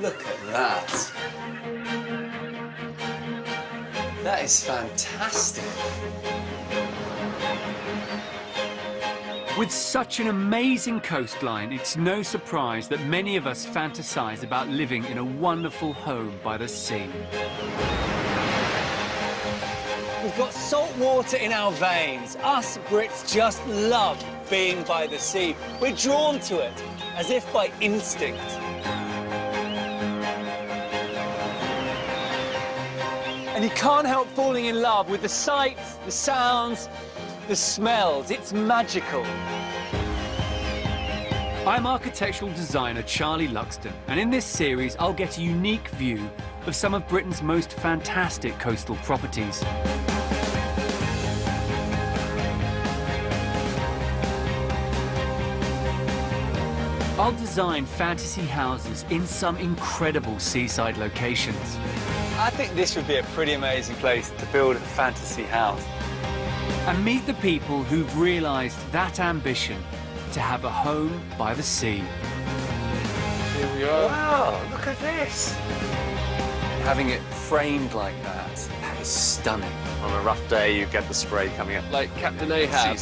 Look at that. That is fantastic. With such an amazing coastline, it's no surprise that many of us fantasize about living in a wonderful home by the sea. We've got salt water in our veins. Us Brits just love being by the sea. We're drawn to it, as if by instinct. And you can't help falling in love with the sights, the sounds, the smells. It's magical. I'm architectural designer Charlie Luxton, and in this series I'll get a unique view of some of Britain's most fantastic coastal properties. I'll design fantasy houses in some incredible seaside locations. I think this would be a pretty amazing place to build a fantasy house. And meet the people who've realised that ambition to have a home by the sea. Here we are. Wow, look at this. Having it framed like that, that is stunning. On a rough day, you get the spray coming up. Like Captain Ahab.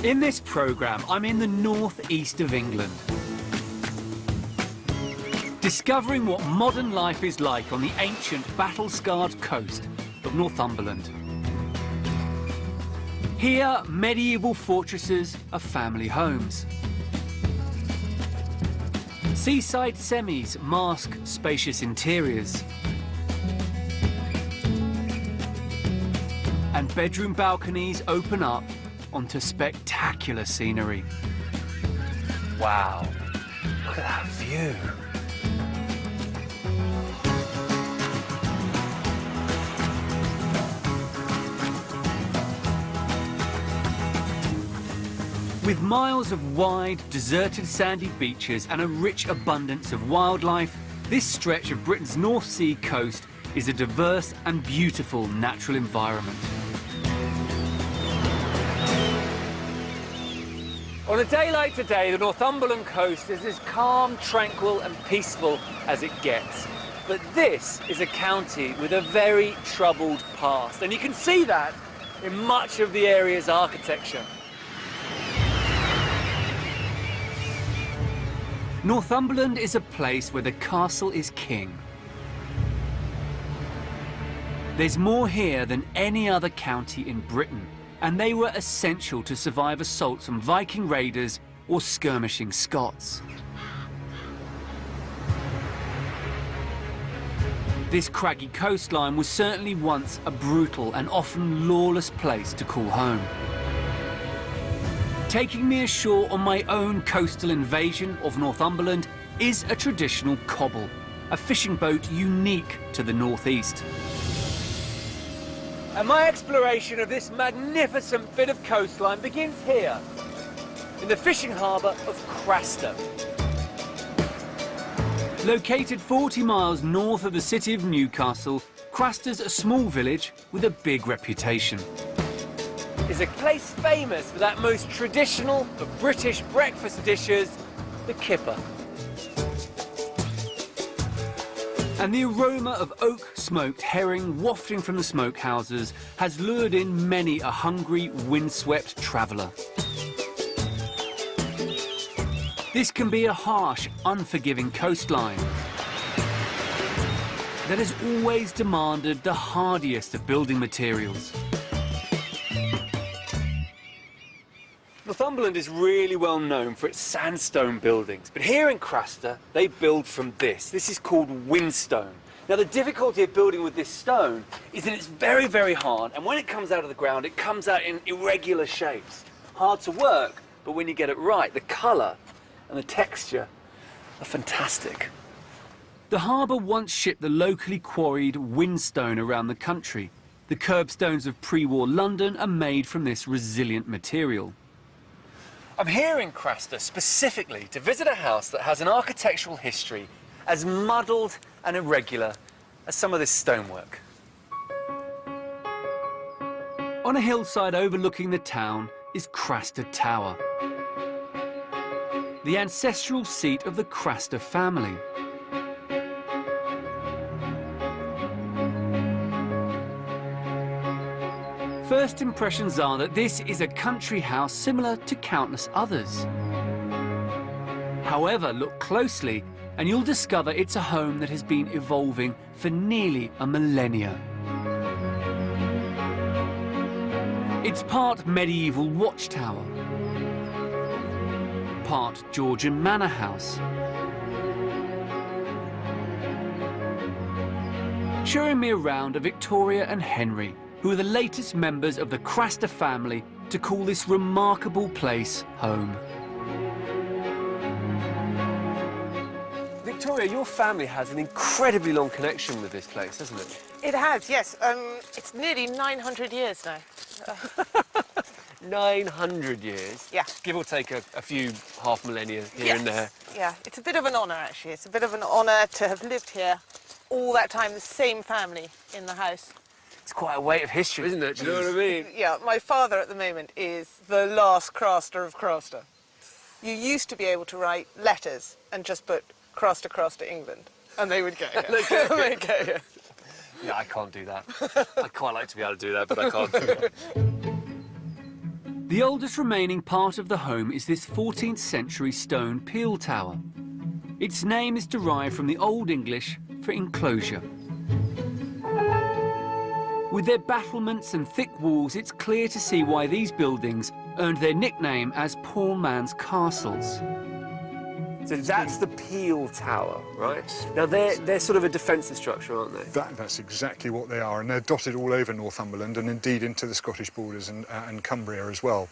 In this programme, I'm in the northeast of England, discovering what modern life is like on the ancient battle-scarred coast of Northumberland. Here, medieval fortresses are family homes. Seaside semis mask spacious interiors. And bedroom balconies open up onto spectacular scenery. Wow, look at that view. With miles of wide, deserted sandy beaches and a rich abundance of wildlife, this stretch of Britain's North Sea coast is a diverse and beautiful natural environment. On a day like today, the Northumberland coast is as calm, tranquil and peaceful as it gets. But this is a county with a very troubled past, and you can see that in much of the area's architecture. Northumberland is a place where the castle is king. There's more here than any other county in Britain, and they were essential to survive assaults from Viking raiders or skirmishing Scots. This craggy coastline was certainly once a brutal and often lawless place to call home. Taking me ashore on my own coastal invasion of Northumberland is a traditional cobble, a fishing boat unique to the northeast. And my exploration of this magnificent bit of coastline begins here, in the fishing harbour of Craster. Located 40 miles north of the city of Newcastle, Craster's a small village with a big reputation. It's a place famous for that most traditional of British breakfast dishes, the kipper. And the aroma of oak-smoked herring wafting from the smokehouses has lured in many a hungry, windswept traveller. This can be a harsh, unforgiving coastline that has always demanded the hardiest of building materials. Northumberland is really well known for its sandstone buildings, but here in Craster, they build from this. This is called whinstone. Now, the difficulty of building with this stone is that it's very, very hard, and when it comes out of the ground, it comes out in irregular shapes. Hard to work, but when you get it right, the colour and the texture are fantastic. The harbour once shipped the locally quarried whinstone around the country. The curbstones of pre-war London are made from this resilient material. I'm here in Craster specifically to visit a house that has an architectural history as muddled and irregular as some of this stonework. On a hillside overlooking the town is Craster Tower, the ancestral seat of the Craster family. First impressions are that this is a country house similar to countless others. However, look closely and you'll discover it's a home that has been evolving for nearly a millennia. It's part medieval watchtower, part Georgian manor house, showing me around are Victoria and Henry, who are the latest members of the Craster family to call this remarkable place home. Victoria, your family has an incredibly long connection with this place, hasn't it? It has, yes. It's nearly 900 years now. 900 years? Yeah. Give or take a few half millennia here and there. Yeah, it's a bit of an honour, actually. It's a bit of an honour to have lived here all that time, the same family in the house. It's quite a weight of history, isn't it? Do you know what I mean? Yeah, my father at the moment is the last Craster of Craster. You used to be able to write letters and just put Craster, Craster, England, and they would get you. They'd get you. Yeah, I can't do that. I'd quite like to be able to do that, but I can't do that. The oldest remaining part of the home is this 14th century stone peel tower. Its name is derived from the Old English for enclosure. With their battlements and thick walls, it's clear to see why these buildings earned their nickname as poor man's castles. So that's the Peel Tower, right? Now, they're sort of a defensive structure, aren't they? That's exactly what they are, and they're dotted all over Northumberland and indeed into the Scottish borders and Cumbria as well.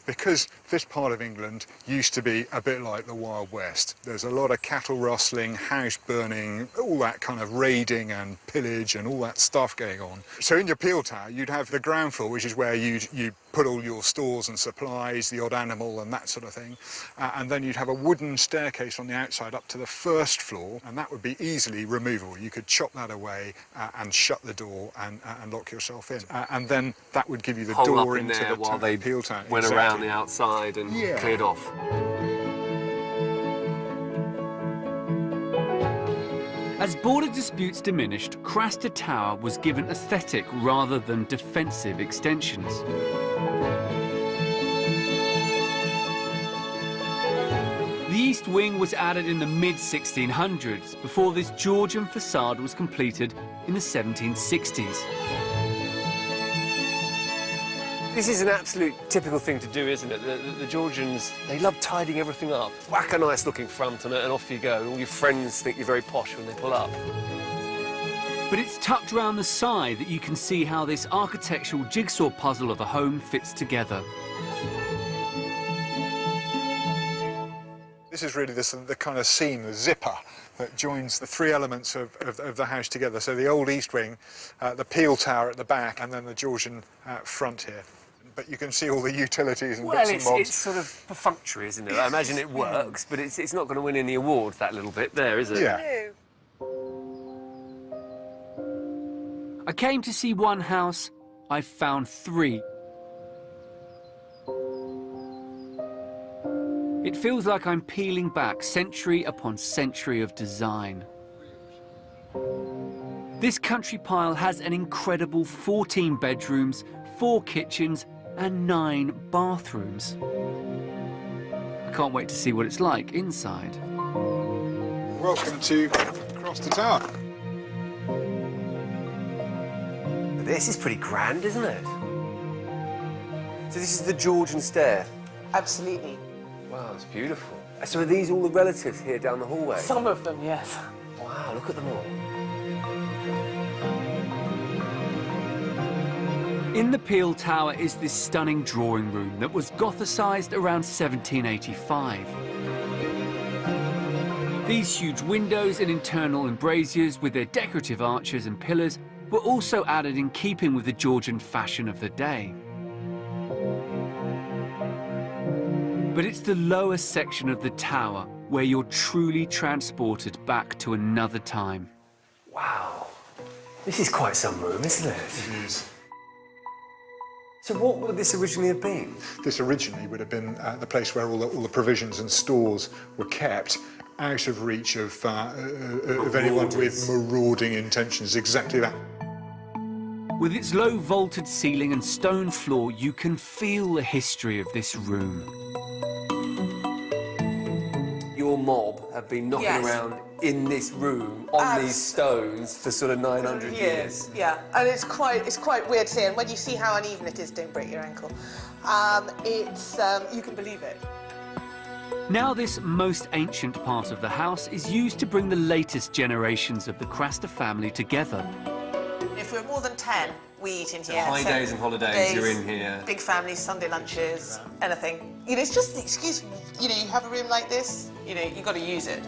Because this part of England used to be a bit like the Wild West. There's a lot of cattle rustling, house burning, all that kind of raiding and pillage and all that stuff going on. So in your Peel Tower, you'd have the ground floor, which is where you'd put all your stores and supplies, the odd animal and that sort of thing. And then you'd have a wooden staircase on the outside up to the first floor, and that would be easily removable. You could chop that away and shut the door and lock yourself in. And then that would give you the door into the Peel Tower. Went around the outside and cleared off. As border disputes diminished, Craster Tower was given aesthetic rather than defensive extensions. The east wing was added in the mid-1600s, before this Georgian facade was completed in the 1760s. This is an absolute typical thing to do, isn't it? The Georgians, they love tidying everything up. Whack a nice looking front on it and off you go. And all your friends think you're very posh when they pull up. But it's tucked around the side that you can see how this architectural jigsaw puzzle of a home fits together. This is really the kind of seam, the zipper, that joins the three elements of the house together. So the old east wing, the Peel Tower at the back, and then the Georgian front here. But you can see all the utilities and bits and bobs. Well, it's sort of perfunctory, isn't it? I imagine it works, but it's not going to win any awards, that little bit there, is it? Yeah. I came to see one house, I found three. It feels like I'm peeling back century upon century of design. This country pile has an incredible 14 bedrooms, 4 kitchens and 9 bathrooms. I can't wait to see what it's like inside. Welcome to Craster Tower. This is pretty grand, isn't it? So this is the Georgian stair? Absolutely. Wow, it's beautiful. So are these all the relatives here down the hallway? Some of them, yes. Wow, look at them all. In the Peel Tower is this stunning drawing room that was Gothicized around 1785. These huge windows and internal embrasures with their decorative arches and pillars were also added in keeping with the Georgian fashion of the day. But it's the lower section of the tower where you're truly transported back to another time. Wow. This is quite some room, isn't it? It is. So what would this originally have been? This originally would have been the place where all the provisions and stores were kept, out of reach of anyone with marauding intentions. Exactly that. With its low vaulted ceiling and stone floor, you can feel the history of this room. Your mob have been knocking Yes. around in this room on these stones for sort of 900 years. Yeah, and it's quite weird to see, and when you see how uneven it is, don't break your ankle. You can believe it. Now this most ancient part of the house is used to bring the latest generations of the Craster family together. If we're more than 10, we eat in here. High days and holidays, you're in here. Big families, Sunday lunches, anything. You know, it's just an excuse. You know, you have a room like this, you know, you've got to use it.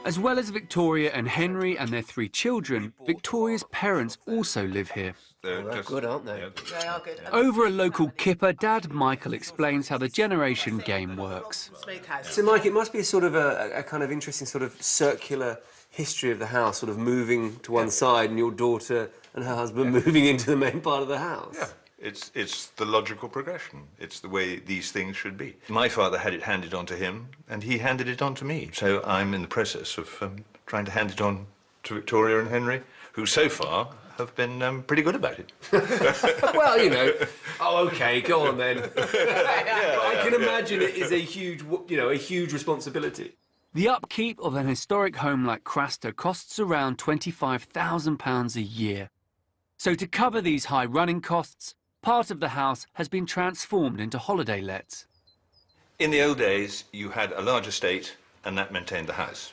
As well as Victoria and Henry and their 3 children, Victoria's parents also live here. They're good, aren't they? They are good. Over a local kipper, Dad Michael explains how the generation game works. Smokehouse. So, Mike, it must be a sort of a kind of interesting sort of circular history of the house, sort of moving to one side and your daughter and her husband moving into the main part of the house. Yeah, it's the logical progression. It's the way these things should be. My father had it handed on to him, and he handed it on to me. So I'm in the process of trying to hand it on to Victoria and Henry, who so far have been pretty good about it. Well, you know. Oh, OK, go on then. I can imagine it is a huge, you know, a huge responsibility. The upkeep of an historic home like Craster costs around £25,000 a year. So to cover these high running costs, part of the house has been transformed into holiday lets. In the old days, you had a large estate, and that maintained the house.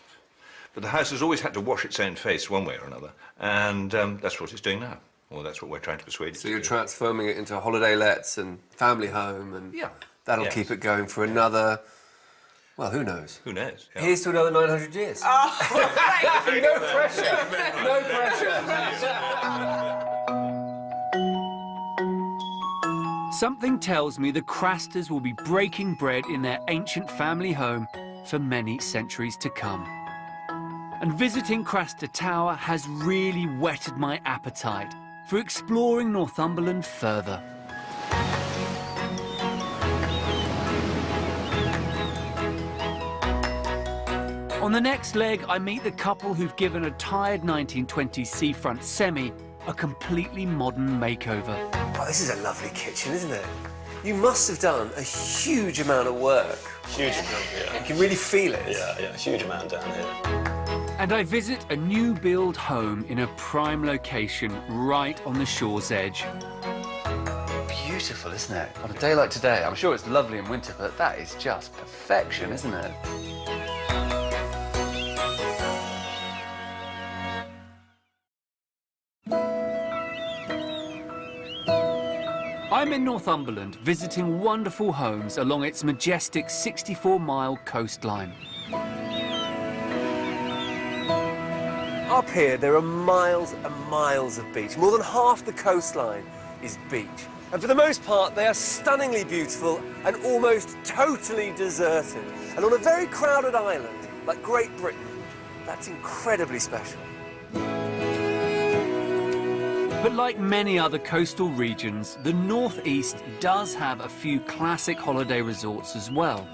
But the house has always had to wash its own face one way or another, and that's what it's doing now. Well, that's what we're trying to persuade it So to you're do. transforming it into holiday lets and family home, and Yeah. that'll Yes. keep it going for another, well, who knows? Who knows? Yeah. Here's to another 900 years. No pressure. No pressure. Something tells me the Crasters will be breaking bread in their ancient family home for many centuries to come. And visiting Craster Tower has really whetted my appetite for exploring Northumberland further. On the next leg, I meet the couple who've given a tired 1920s seafront semi a completely modern makeover. Oh, this is a lovely kitchen, isn't it? You must have done a huge amount of work. Huge amount, yeah. You can really feel it. Yeah, huge amount down here. And I visit a new build home in a prime location right on the shore's edge. Beautiful, isn't it? On a day like today, I'm sure it's lovely in winter, but that is just perfection, isn't it? I'm in Northumberland, visiting wonderful homes along its majestic 64-mile coastline. Up here, there are miles and miles of beach. More than half the coastline is beach. And for the most part, they are stunningly beautiful and almost totally deserted. And on a very crowded island, like Great Britain, that's incredibly special. But like many other coastal regions, the northeast does have a few classic holiday resorts as well.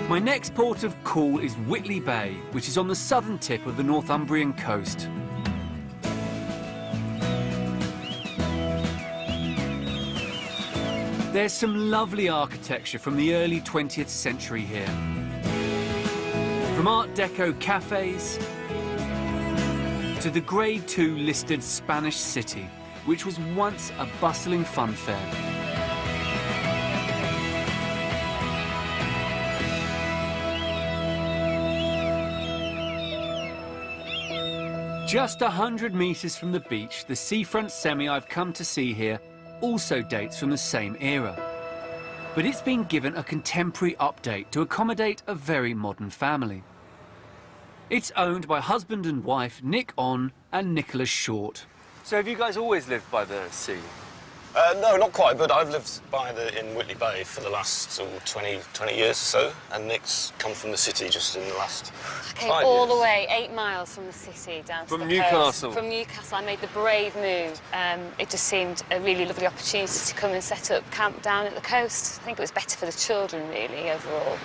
My next port of call is Whitley Bay, which is on the southern tip of the Northumbrian coast. There's some lovely architecture from the early 20th century here. From Art Deco cafes to the Grade II listed Spanish City, which was once a bustling fun fair. Just 100 metres from the beach, the seafront semi I've come to see here also dates from the same era. But it's been given a contemporary update to accommodate a very modern family. It's owned by husband and wife Nick On and Nicholas Short. So have you guys always lived by the sea? No, not quite, but I've lived in Whitley Bay for the last sort of 20 years or so, and Nick's come from the city just in the last 5 years. All the way, 8 miles from the city down to the Newcastle. coast. From Newcastle, I made the brave move. It just seemed a really lovely opportunity to come and set up camp down at the coast. I think it was better for the children, really, overall.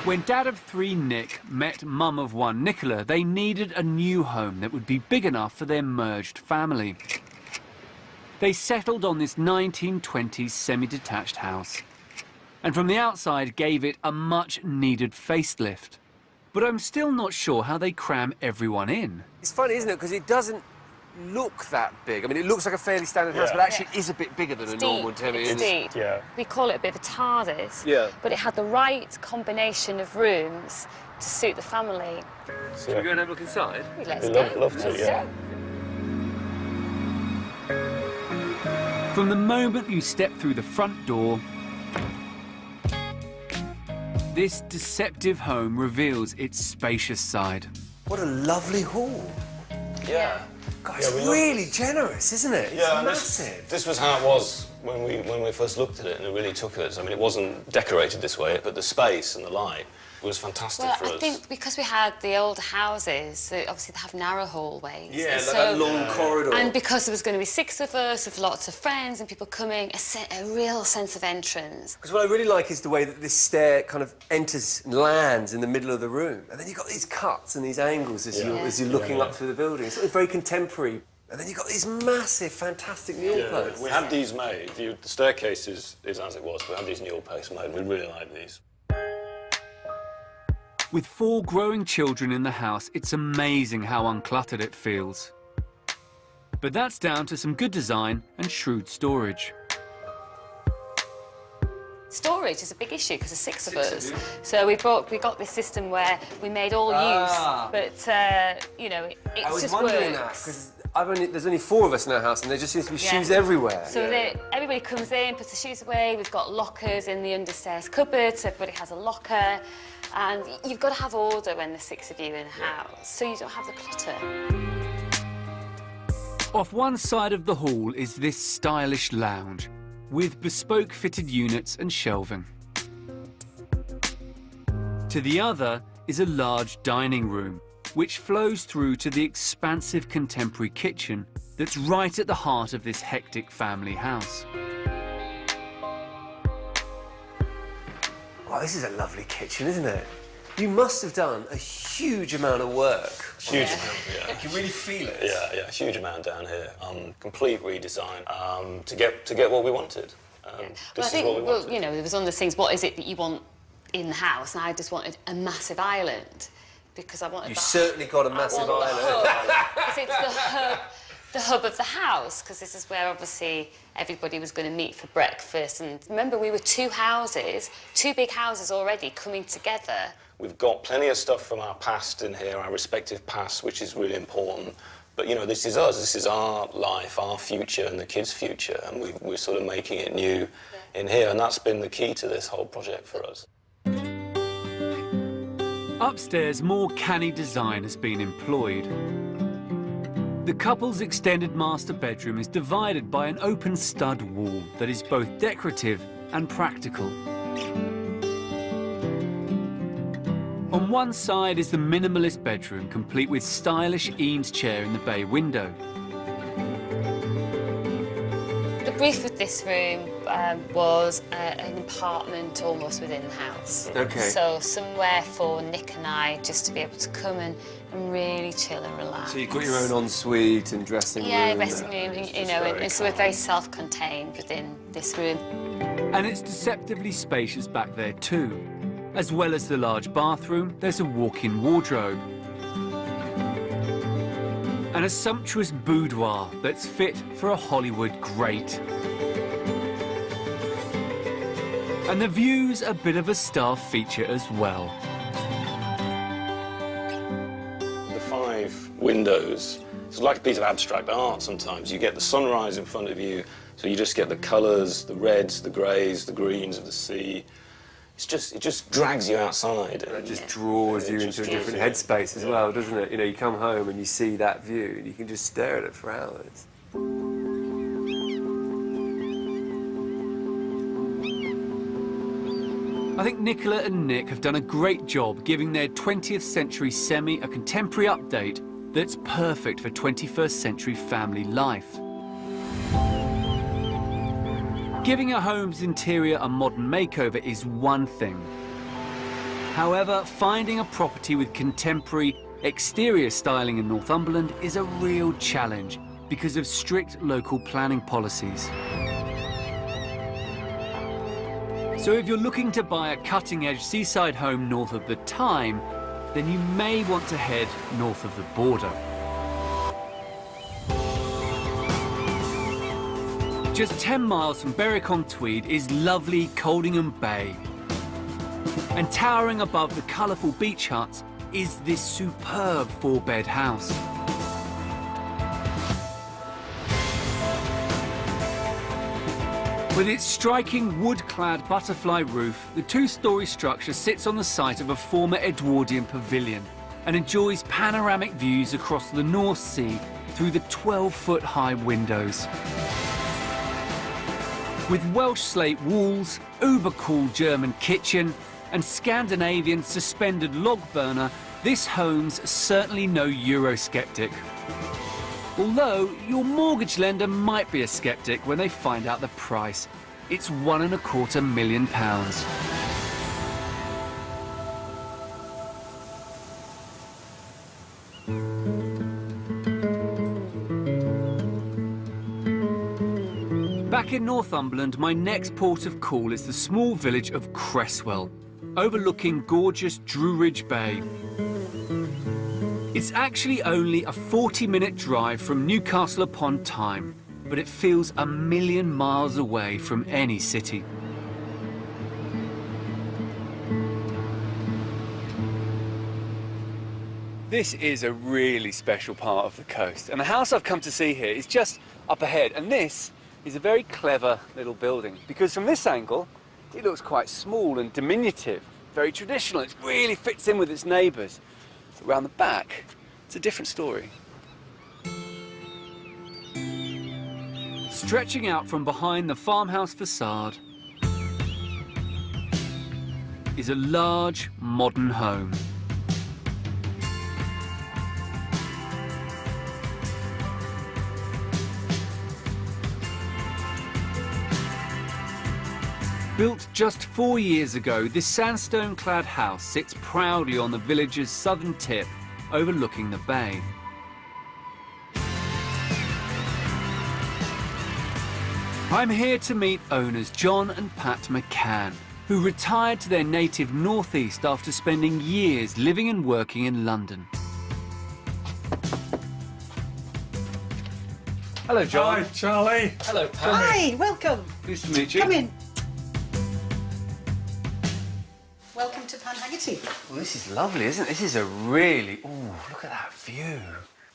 When dad of 3 Nick met mum of 1 Nicola, they needed a new home that would be big enough for their merged family. They settled on this 1920s semi-detached house, and from the outside gave it a much-needed facelift. But I'm still not sure how they cram everyone in. It's funny, isn't it? Because it doesn't look that big. I mean, it looks like a fairly standard house, but actually it is a bit bigger than a normal semi. It's deep. Yeah. We call it a bit of a TARDIS. Yeah. But it had the right combination of rooms to suit the family. Should we go and have a look inside? Let's We'd go. love to, Let's yeah. go. From the moment you step through the front door, this deceptive home reveals its spacious side. What a lovely hall. Yeah. God, it's really generous, isn't it? It's massive. This was how it was when we first looked at it, and it really took us. I mean, it wasn't decorated this way, but the space and the light was fantastic for us. I think because we had the older houses, obviously they have narrow hallways. Yeah, and like that long corridor. And because there was going to be 6 of us, with lots of friends and people coming, a real sense of entrance. Because what I really like is the way that this stair kind of enters and lands in the middle of the room. And then you've got these cuts and these angles as you're looking up through the building. It's very contemporary. And then you've got these massive, fantastic newel posts. We had these made. The staircase is as it was. We had these newel posts made. We really like these. With 4 growing children in the house, it's amazing how uncluttered it feels. But that's down to some good design and shrewd storage. Storage is a big issue because there's 6 of us. So we got this system where we made all use, but you know, it I was just wondering works. that because there's only 4 of us in our house, and there just seems to be shoes everywhere. So everybody comes in, puts the shoes away. We've got lockers in the understairs cupboard, so everybody has a locker. And you've got to have order when there's 6 of you in a house, so you don't have the clutter. Off one side of the hall is this stylish lounge, with bespoke fitted units and shelving. To the other is a large dining room, which flows through to the expansive contemporary kitchen that's right at the heart of this hectic family house. Wow, this is a lovely kitchen, isn't it? You must have done a huge amount of work. Huge amount, yeah. You can really feel it. Yeah, huge amount down here. Complete redesign to get what we wanted. Well, I think, well, you know, there was one of the things, what is it that you want in the house? And I just wanted a massive island because I wanted. You certainly got a massive island. Because it's the hub of the house, because this is where obviously everybody was going to meet for breakfast. And remember, we were 2 houses, 2 big houses already coming together. We've got plenty of stuff from our past in here, our respective past, which is really important. But, you know, this is us. This is our life, our future, and the kids' future. And we're sort of making it new in here. And that's been the key to this whole project for us. Upstairs, more canny design has been employed. The couple's extended master bedroom is divided by an open stud wall that is both decorative and practical. On one side is the minimalist bedroom, complete with stylish Eames chair in the bay window. The brief with this room was an apartment almost within the house. Okay. So somewhere for Nick and I just to be able to come and really chill and relax. So you've got your own ensuite and dressing room. Yeah, dressing room, you know, and so we're very self-contained within this room. And it's deceptively spacious back there too. As well as the large bathroom, there's a walk-in wardrobe. And a sumptuous boudoir that's fit for a Hollywood great. And the view's a bit of a star feature as well. The 5 windows. It's like a piece of abstract art sometimes. You get the sunrise in front of you, so you just get the colours, the reds, the greys, the greens of the sea. It just drags you outside. It just draws you into a different headspace as well, doesn't it? You know, you come home and you see that view and you can just stare at it for hours. I think Nicola and Nick have done a great job giving their 20th century semi a contemporary update that's perfect for 21st century family life. Giving a home's interior a modern makeover is one thing. However, finding a property with contemporary exterior styling in Northumberland is a real challenge because of strict local planning policies. So if you're looking to buy a cutting-edge seaside home north of the Tyne, then you may want to head north of the border. Just 10 miles from Berwick-on-Tweed is lovely Coldingham Bay. And towering above the colourful beach huts is this superb 4-bed house. With its striking wood-clad butterfly roof, the 2-storey structure sits on the site of a former Edwardian pavilion and enjoys panoramic views across the North Sea through the 12-foot-high windows. With Welsh slate walls, uber-cool German kitchen and Scandinavian suspended log burner, this home's certainly no Eurosceptic. Although your mortgage lender might be a sceptic when they find out the price. It's £1.25 million. Back in Northumberland, my next port of call is the small village of Cresswell, overlooking gorgeous Drew Ridge Bay. It's actually only a 40-minute drive from Newcastle upon Tyne, but it feels a million miles away from any city. This is a really special part of the coast, and the house I've come to see here is just up ahead, and this is a very clever little building, because from this angle it looks quite small and diminutive, very traditional. It really fits in with its neighbours. Around the back, it's a different story. Stretching out from behind the farmhouse facade is a large, modern home. Built just 4 years ago, this sandstone-clad house sits proudly on the village's southern tip, overlooking the bay. I'm here to meet owners John and Pat McCann, who retired to their native northeast after spending years living and working in London. Hello, John. Hi, Charlie. Hello, Pat. Hi, welcome. Nice to meet you. Come in. Welcome to Panhaggerty. Well, this is lovely, isn't it? This is a really... Oh, look at that view.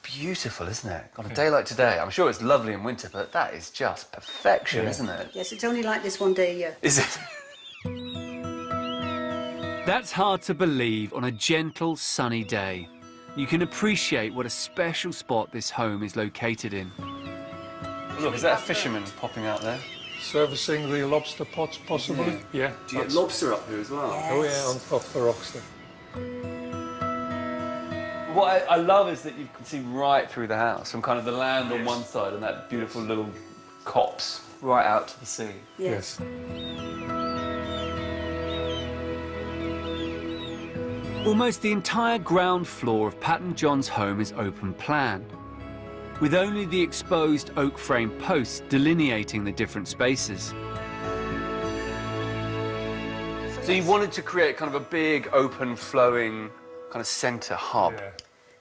Beautiful, isn't it? On a day like today, I'm sure it's lovely in winter, but that is just perfection, isn't it? Yes, it's only like this one day a year. Is it? That's hard to believe on a gentle, sunny day. You can appreciate what a special spot this home is located in. Look, is that a fisherman popping out there? Servicing the lobster pots, possibly. Yeah. Do you get lobster up here as well? Yes. Oh, yeah, on off the rocks there. What I love is that you can see right through the house, from kind of the land on one side and that beautiful little copse right out to the sea. Yes. Almost the entire ground floor of Pat and John's home is open plan, with only the exposed oak frame posts delineating the different spaces. So you wanted to create kind of a big, open, flowing kind of centre hub. Yeah.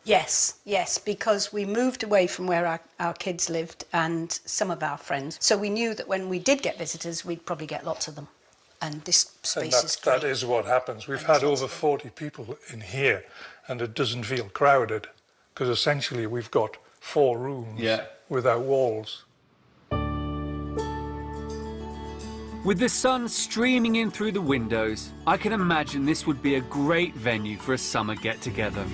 Yes, yes, because we moved away from where our kids lived and some of our friends. So we knew that when we did get visitors, we'd probably get lots of them. And this space is great. That is what happens. We've had over 40 people in here, and it doesn't feel crowded. because essentially we've got 4 rooms without walls. With the sun streaming in through the windows, I can imagine this would be a great venue for a summer get-together.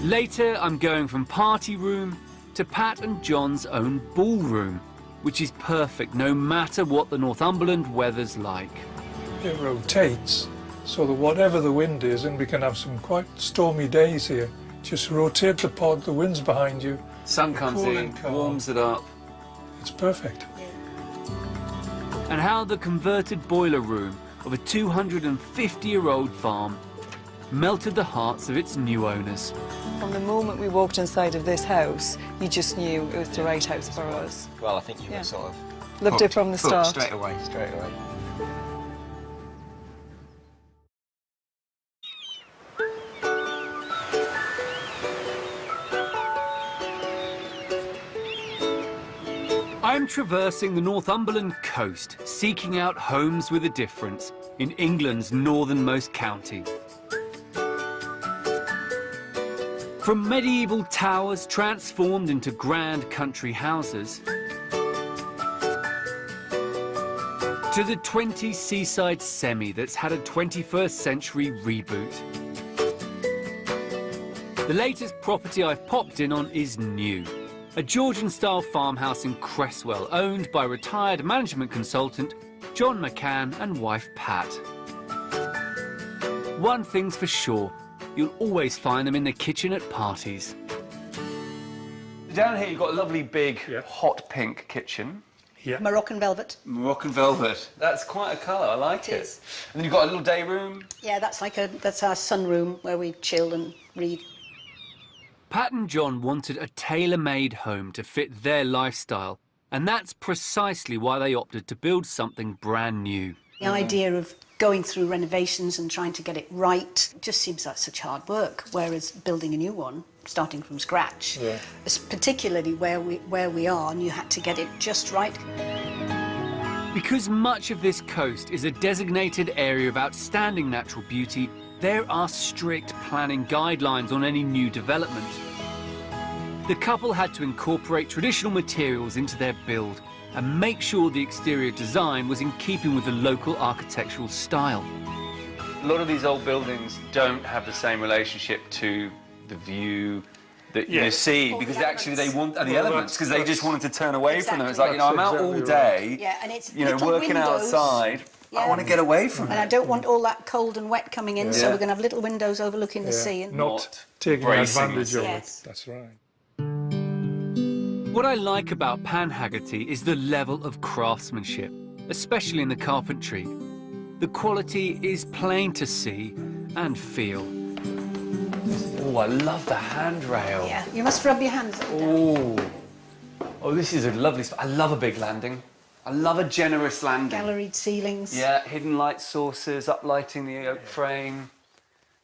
Later, I'm going from party room to Pat and John's own ballroom, which is perfect no matter what the Northumberland weather's like. It rotates so that whatever the wind is, and we can have some quite stormy days here, just rotate the pod, the wind's behind you. Sun comes in, warms it up. It's perfect. And how the converted boiler room of a 250-year-old farm melted the hearts of its new owners. From the moment we walked inside of this house, you just knew it was the right house for us. Well, I think you were sort of... Loved it from the start. Straight away, straight away. I'm traversing the Northumberland coast, seeking out homes with a difference in England's northernmost county. From medieval towers transformed into grand country houses, to the 20s seaside semi that's had a 21st century reboot. The latest property I've popped in on is new. A Georgian-style farmhouse in Cresswell, owned by retired management consultant John McCann and wife Pat. One thing's for sure, you'll always find them in the kitchen at parties. Down here you've got a lovely big hot pink kitchen. Yeah. Moroccan velvet. Moroccan velvet. That's quite a colour, I like it. Is. And then you've got a little day room. Yeah, that's our sunroom where we chill and read. Pat and John wanted a tailor-made home to fit their lifestyle, and that's precisely why they opted to build something brand new. The idea of going through renovations and trying to get it right just seems like such hard work, whereas building a new one, starting from scratch, is particularly where we are, and you had to get it just right. Because much of this coast is a designated area of outstanding natural beauty, there are strict planning guidelines on any new development. The couple had to incorporate traditional materials into their build and make sure the exterior design was in keeping with the local architectural style. A lot of these old buildings don't have the same relationship to the view that you see, because actually they want the elements, because they just wanted to turn away from them. It's like, you know, I'm out all day, and it's you know, working windows. Outside. I want to get away from it. And I don't want all that cold and wet coming in, so we're going to have little windows overlooking the sea. And not taking advantage of it. That's right. What I like about Pan Haggerty is the level of craftsmanship, especially in the carpentry. The quality is plain to see and feel. Oh, I love the handrail. Yeah, you must rub your hands up down. Oh, this is a lovely spot. I love a big landing. I love a generous landing. Galleried ceilings. Yeah, hidden light sources, uplighting the oak frame.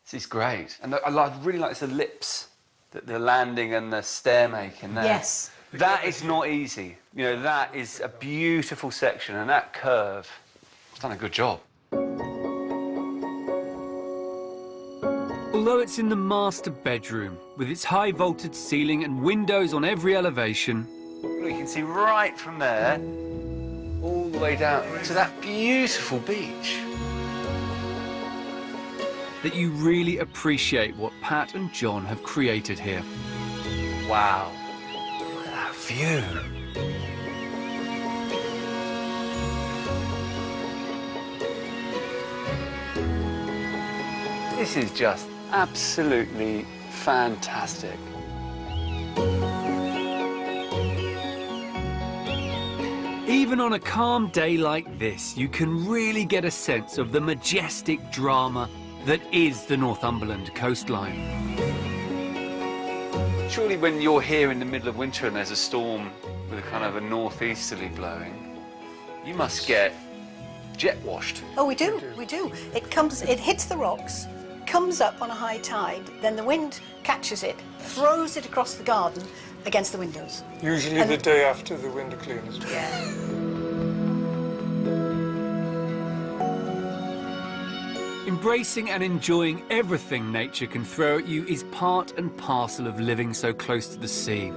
This is great. And I really like the lips that the landing and the stair make in there. Yes. That is not easy. You know, that is a beautiful section, and that curve, it's done a good job. Although it's in the master bedroom, with its high-vaulted ceiling and windows on every elevation, you can see right from there, all the way down to that beautiful beach. that you really appreciate what Pat and John have created here. Wow. Look at that view. This is just absolutely fantastic. Even on a calm day like this, you can really get a sense of the majestic drama that is the Northumberland coastline. Surely when you're here in the middle of winter and there's a storm with a kind of a northeasterly blowing, you must get jet washed. Oh, we do, we do. It hits the rocks, comes up on a high tide, then the wind catches it, throws it across the garden against the windows. Usually the day after the window cleaners. Yeah. Embracing and enjoying everything nature can throw at you is part and parcel of living so close to the sea.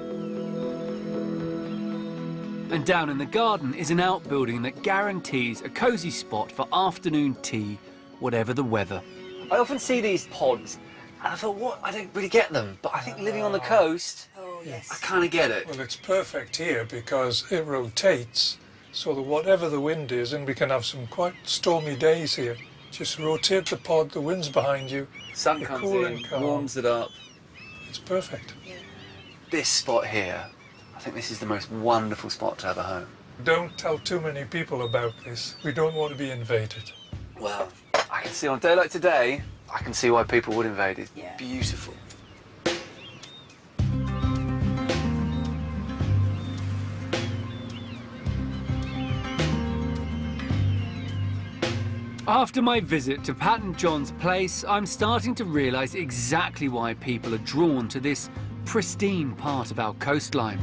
And down in the garden is an outbuilding that guarantees a cosy spot for afternoon tea, whatever the weather. I often see these pods, and I thought, what? I don't really get them. But I think living on the coast, I kind of get it. Well, it's perfect here because it rotates so that whatever the wind is, and we can have some quite stormy days here, just rotate the pod, the wind's behind you, Sun you're comes cool in, and calm. warms it up. It's perfect. This spot here, I think this is the most wonderful spot to have a home. Don't tell too many people about this. We don't want to be invaded. Well, I can see on a day like today, I can see why people would invade it. Yeah. Beautiful. After my visit to Pat and John's place, I'm starting to realise exactly why people are drawn to this pristine part of our coastline.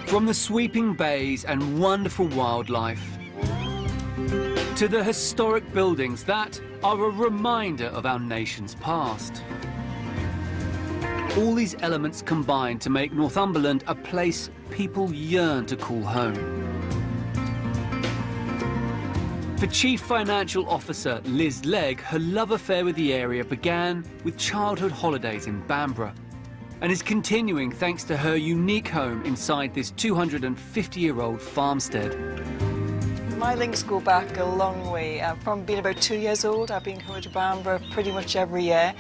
From the sweeping bays and wonderful wildlife, to the historic buildings that are a reminder of our nation's past. All these elements combine to make Northumberland a place people yearn to call home. For Chief Financial Officer Liz Legg, her love affair with the area began with childhood holidays in Bamborough and is continuing thanks to her unique home inside this 250-year-old farmstead. My links go back a long way. From being about 2 years old, I've been coming to Bamborough pretty much every year.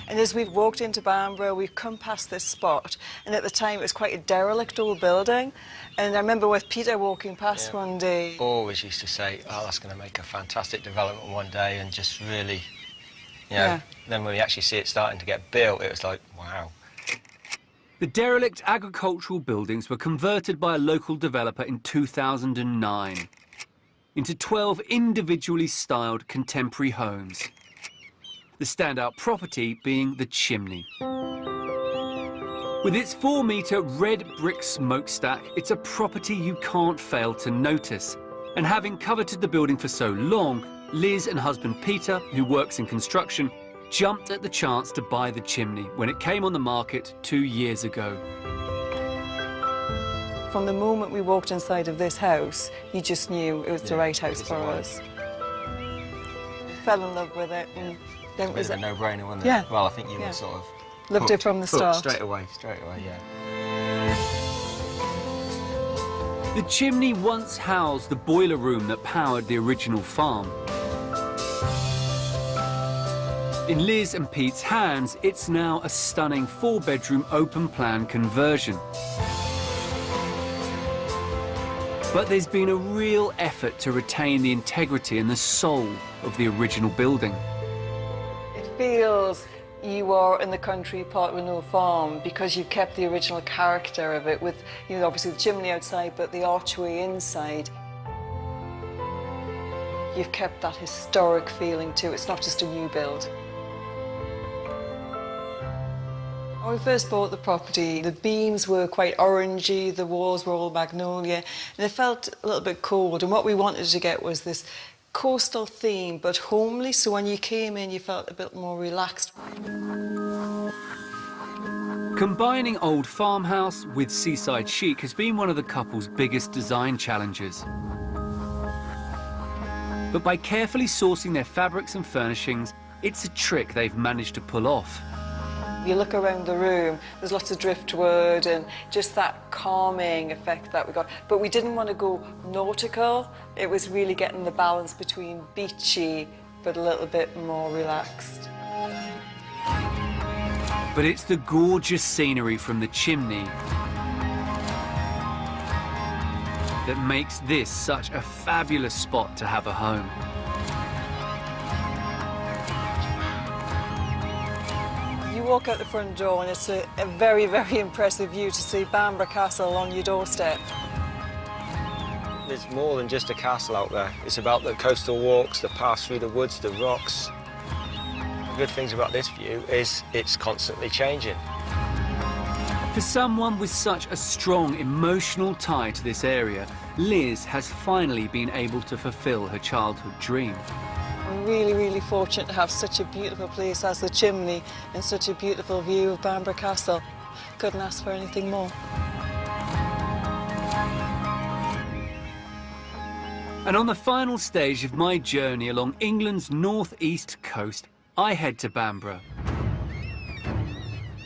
And as we've walked into Bamborough, we've come past this spot. And at the time, it was quite a derelict old building. And I remember with Peter walking past one day. Always used to say, oh, that's going to make a fantastic development one day, and just really, you know, then when we actually see it starting to get built, it was like, wow. The derelict agricultural buildings were converted by a local developer in 2009 into 12 individually styled contemporary homes. The standout property being the chimney. With its 4-metre red brick smokestack, it's a property you can't fail to notice. And having coveted the building for so long, Liz and husband Peter, who works in construction, jumped at the chance to buy the chimney when it came on the market 2 years ago. From the moment we walked inside of this house, you just knew it was the right house for us. Fell in love with it. And then it was a no-brainer, wasn't it? Yeah. Well, I think you were sort of loved it from the start. Straight away, yeah. The chimney once housed the boiler room that powered the original farm. In Liz and Pete's hands, it's now a stunning 4-bedroom open-plan conversion. But there's been a real effort to retain the integrity and the soul of the original building. It feels you are in the country part of an old farm because you've kept the original character of it with, you know, obviously the chimney outside, but the archway inside. You've kept that historic feeling too. It's not just a new build. When we first bought the property, the beams were quite orangey, the walls were all magnolia, and it felt a little bit cold. And what we wanted to get was this coastal theme, but homely, so when you came in, you felt a bit more relaxed. Combining old farmhouse with seaside chic has been one of the couple's biggest design challenges. But by carefully sourcing their fabrics and furnishings, it's a trick they've managed to pull off. You look around the room, there's lots of driftwood and just that calming effect that we got. But we didn't want to go nautical. It was really getting the balance between beachy but a little bit more relaxed. But it's the gorgeous scenery from the chimney that makes this such a fabulous spot to have a home. You walk out the front door and it's a very, very impressive view to see Bamborough Castle on your doorstep. There's more than just a castle out there. It's about the coastal walks, the pass through the woods, the rocks. The good things about this view is it's constantly changing. For someone with such a strong emotional tie to this area, Liz has finally been able to fulfil her childhood dream. I'm really, really fortunate to have such a beautiful place as the chimney and such a beautiful view of Bamburgh Castle. Couldn't ask for anything more. And on the final stage of my journey along England's northeast coast, I head to Bamburgh.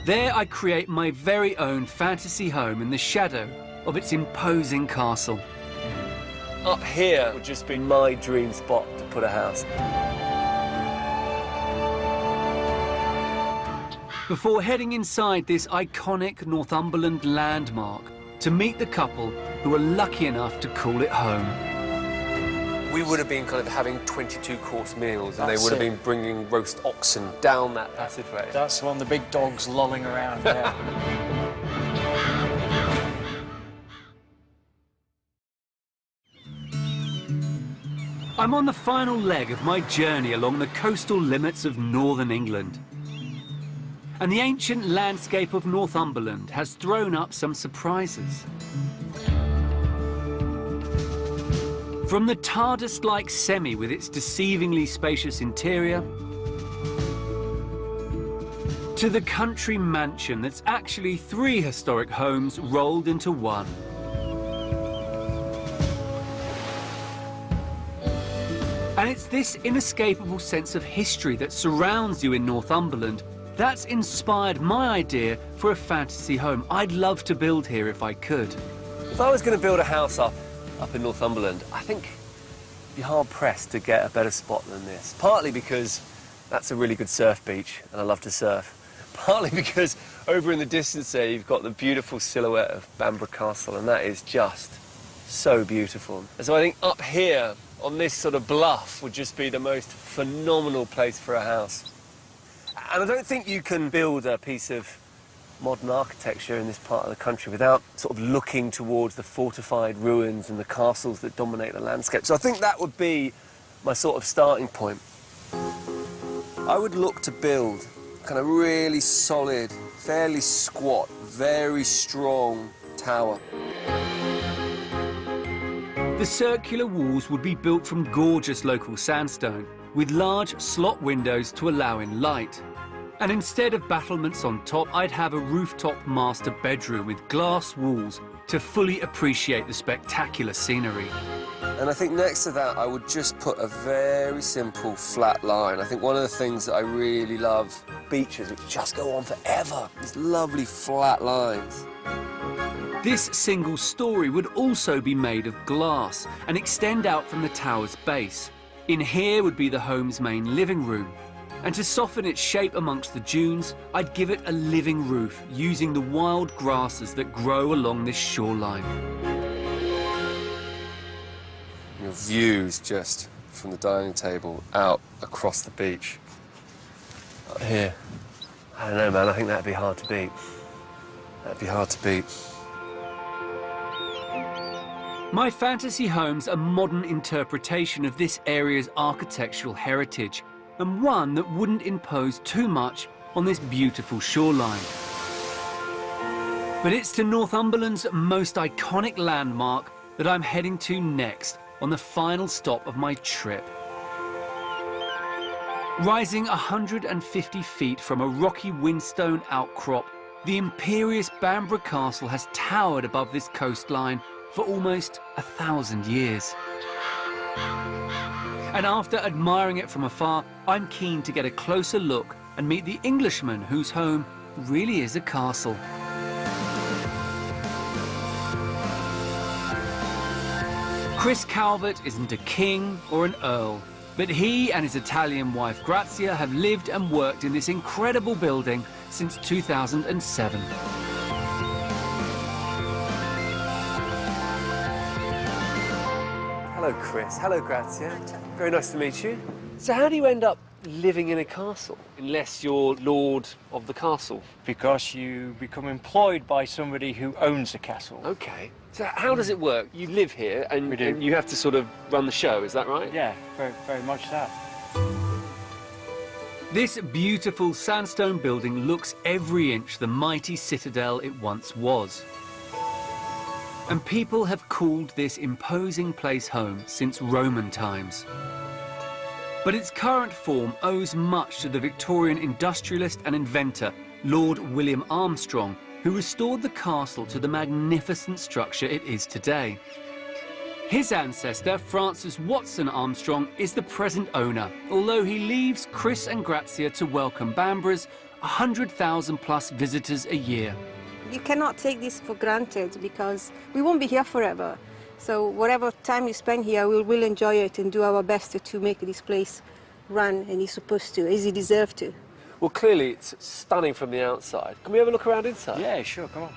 There I create my very own fantasy home in the shadow of its imposing castle. Up here would just be my dream spot to put a house. Before heading inside this iconic Northumberland landmark to meet the couple who were lucky enough to call it home. We would have been kind of having 22-course meals, and they would have been bringing roast oxen down that passageway. That's one of the big dogs lolling around there. I'm on the final leg of my journey along the coastal limits of northern England. And the ancient landscape of Northumberland has thrown up some surprises. From the TARDIS-like semi with its deceivingly spacious interior, to the country mansion that's actually 3 historic homes rolled into one. And it's this inescapable sense of history that surrounds you in Northumberland that's inspired my idea for a fantasy home I'd love to build here if I could. If I was going to build a house up in Northumberland, I think I'd be hard-pressed to get a better spot than this. Partly because that's a really good surf beach, and I love to surf. Partly because over in the distance there, you've got the beautiful silhouette of Bamburgh Castle, and that is just so beautiful. And so I think up here, on this sort of bluff, would just be the most phenomenal place for a house. And I don't think you can build a piece of modern architecture in this part of the country without sort of looking towards the fortified ruins and the castles that dominate the landscape. So I think that would be my sort of starting point. I would look to build a kind of really solid, fairly squat, very strong tower. The circular walls would be built from gorgeous local sandstone, with large slot windows to allow in light. And instead of battlements on top, I'd have a rooftop master bedroom with glass walls to fully appreciate the spectacular scenery. And I think next to that, I would just put a very simple flat line. I think one of the things that I really love, beaches which just go on forever, these lovely flat lines. This single story would also be made of glass and extend out from the tower's base. In here would be the home's main living room. And to soften its shape amongst the dunes, I'd give it a living roof using the wild grasses that grow along this shoreline. Your views just from the dining table out across the beach. Up here. I don't know, man, I think that'd be hard to beat. That'd be hard to beat. My fantasy home's a modern interpretation of this area's architectural heritage, and one that wouldn't impose too much on this beautiful shoreline. But it's to Northumberland's most iconic landmark that I'm heading to next on the final stop of my trip. Rising 150 feet from a rocky windstone outcrop, the imperious Bamburgh Castle has towered above this coastline for almost 1,000 years. And after admiring it from afar, I'm keen to get a closer look and meet the Englishman whose home really is a castle. Chris Calvert isn't a king or an earl, but he and his Italian wife Grazia have lived and worked in this incredible building since 2007. Hello, Chris. Hello, Grazia. Very nice to meet you. So how do you end up living in a castle, unless you're lord of the castle? Because you become employed by somebody who owns the castle. OK. So how does it work? You live here and you have to sort of run the show, is that right? Yeah, very, very much that. This beautiful sandstone building looks every inch the mighty citadel it once was. and people have called this imposing place home since Roman times. But its current form owes much to the Victorian industrialist and inventor Lord William Armstrong, who restored the castle to the magnificent structure it is today. His ancestor, Francis Watson Armstrong, is the present owner, although he leaves Chris and Grazia to welcome Bambora's 100,000 plus visitors a year. You cannot take this for granted because we won't be here forever. So whatever time you spend here, we will enjoy it and do our best to make this place run, and it's supposed to, as it deserves to. Well, clearly it's stunning from the outside. Can we have a look around inside? Yeah, sure, come on.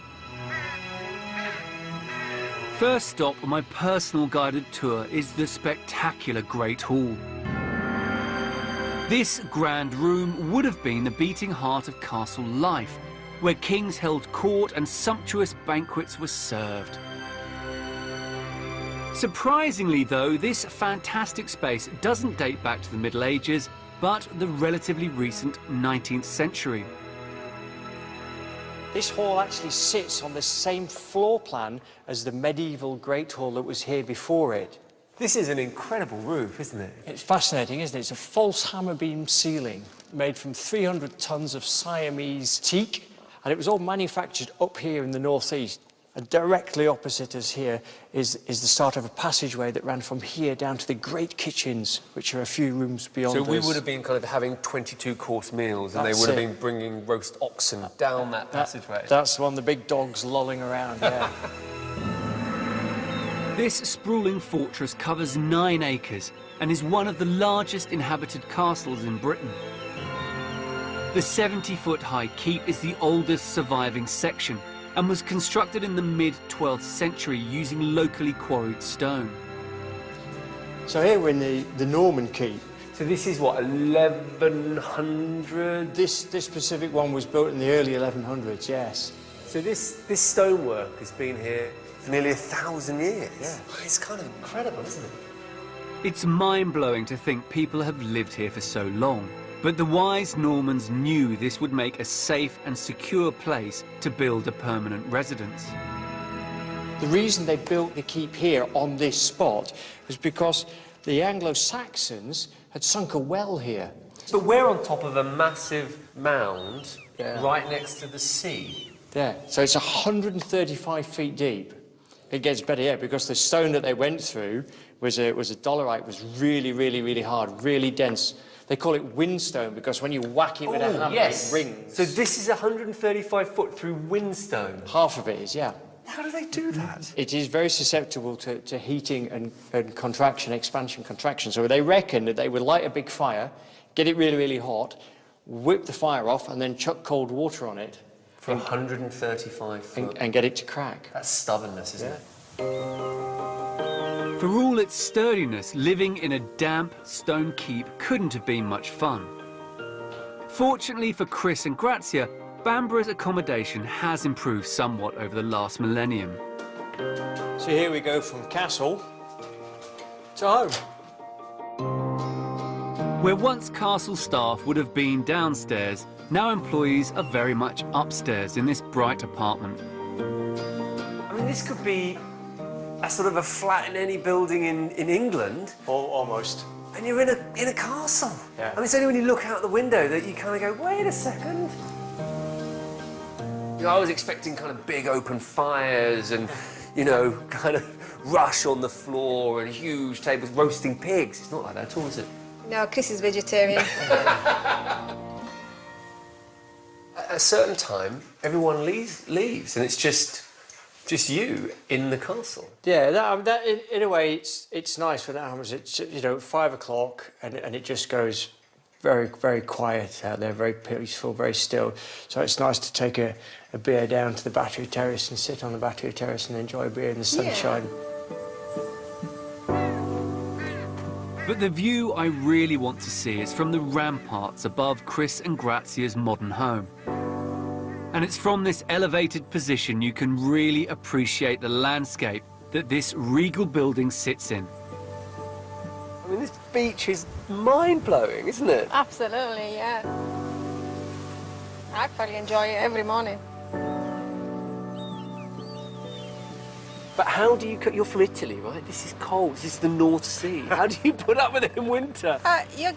First stop on my personal guided tour is the spectacular Great Hall. This grand room would have been the beating heart of castle life, where kings held court and sumptuous banquets were served. Surprisingly, though, this fantastic space doesn't date back to the Middle Ages, but the relatively recent 19th century. This hall actually sits on the same floor plan as the medieval Great Hall that was here before it. This is an incredible roof, isn't it? It's fascinating, isn't it? It's a false hammer beam ceiling made from 300 tons of Siamese teak, and it was all manufactured up here in the northeast. And directly opposite us here is the start of a passageway that ran from here down to the great kitchens, which are a few rooms beyond us. So we would have been kind of having 22-course meals, and they would have been bringing roast oxen down that passageway. That's one, the big dogs lolling around, yeah. This sprawling fortress covers 9 acres and is one of the largest inhabited castles in Britain. The 70-foot-high keep is the oldest surviving section and was constructed in the mid-12th century using locally quarried stone. So here we're in the Norman keep. So this is what, 1100? This specific one was built in the early 1100s, yes. So this stonework has been here for nearly 1,000 years. Yeah. It's kind of incredible, isn't it? It's mind-blowing to think people have lived here for so long. But the wise Normans knew this would make a safe and secure place to build a permanent residence. The reason they built the keep here on this spot was because the Anglo-Saxons had sunk a well here. But we're on top of a massive mound right next to the sea. Yeah, so it's 135 feet deep. It gets better here because the stone that they went through was a dolerite, was really, really, really hard, really dense. They call it windstone because when you whack it with a hammer, it rings. So this is 135 foot through windstone? Half of it is, yeah. How do they do that? It is very susceptible to heating and contraction, expansion, contraction. So they reckon that they would light a big fire, get it really, really hot, whip the fire off, and then chuck cold water on it. For 135 foot. And get it to crack. That's stubbornness, isn't it? For all its sturdiness, living in a damp stone keep couldn't have been much fun. Fortunately for Chris and Grazia, Bambora's accommodation has improved somewhat over the last millennium. So here we go from castle to home. Where once castle staff would have been downstairs, now employees are very much upstairs in this bright apartment. I mean, this could be a sort of a flat in any building in England. Almost. And you're in a castle. Yeah. I mean, it's only when you look out the window that you kind of go, wait a second. You know, I was expecting kind of big open fires and, you know, kind of rush on the floor and huge tables roasting pigs. It's not like that at all, is it? No, Chris is vegetarian. At a certain time, everyone leaves, and it's just you in the castle. Yeah, that in a way, it's nice when that happens. It's, you know, 5 o'clock, and it just goes very, very quiet out there, very peaceful, very still. So it's nice to take a beer down to the Battery Terrace and sit on the Battery Terrace and enjoy a beer in the sunshine. Yeah. But the view I really want to see is from the ramparts above Chris and Grazia's modern home. And it's from this elevated position you can really appreciate the landscape that this regal building sits in. I mean, this beach is mind-blowing, isn't it? Absolutely, yeah. I thoroughly enjoy it every morning. But how do you... You're from Italy, right? This is cold. This is the North Sea. How do you put up with it in winter? You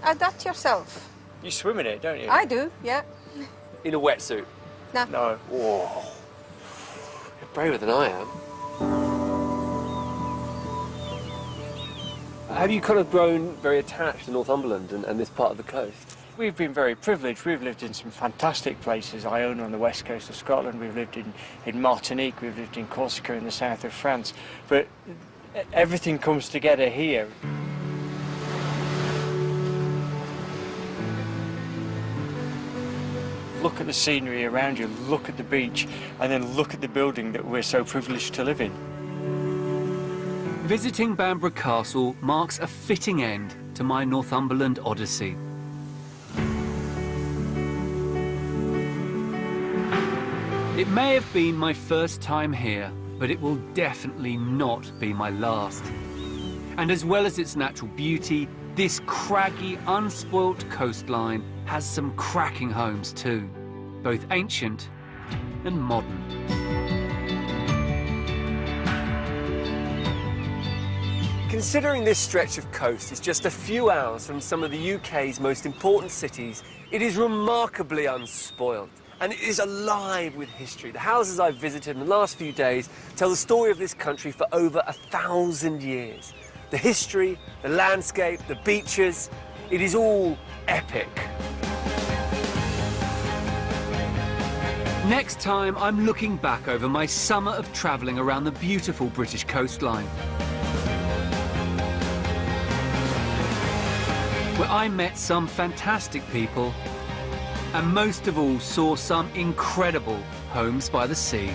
adapt yourself. You swim in it, don't you? I do, yeah. In a wetsuit? No. No. Whoa. You're braver than I am. Have you kind of grown very attached to Northumberland and this part of the coast? We've been very privileged. We've lived in some fantastic places. Iona on the west coast of Scotland. We've lived in Martinique. We've lived in Corsica in the south of France. But everything comes together here. Look at the scenery around you, look at the beach, and then look at the building that we're so privileged to live in. Visiting Bamburgh Castle marks a fitting end to my Northumberland odyssey. It may have been my first time here, but it will definitely not be my last. And as well as its natural beauty, this craggy, unspoilt coastline has some cracking homes too, both ancient and modern. Considering this stretch of coast is just a few hours from some of the UK's most important cities, it is remarkably unspoilt. And it is alive with history. The houses I've visited in the last few days tell the story of this country for over 1,000 years. The history, the landscape, the beaches, it is all epic. Next time, I'm looking back over my summer of travelling around the beautiful British coastline, where I met some fantastic people and most of all saw some incredible homes by the sea.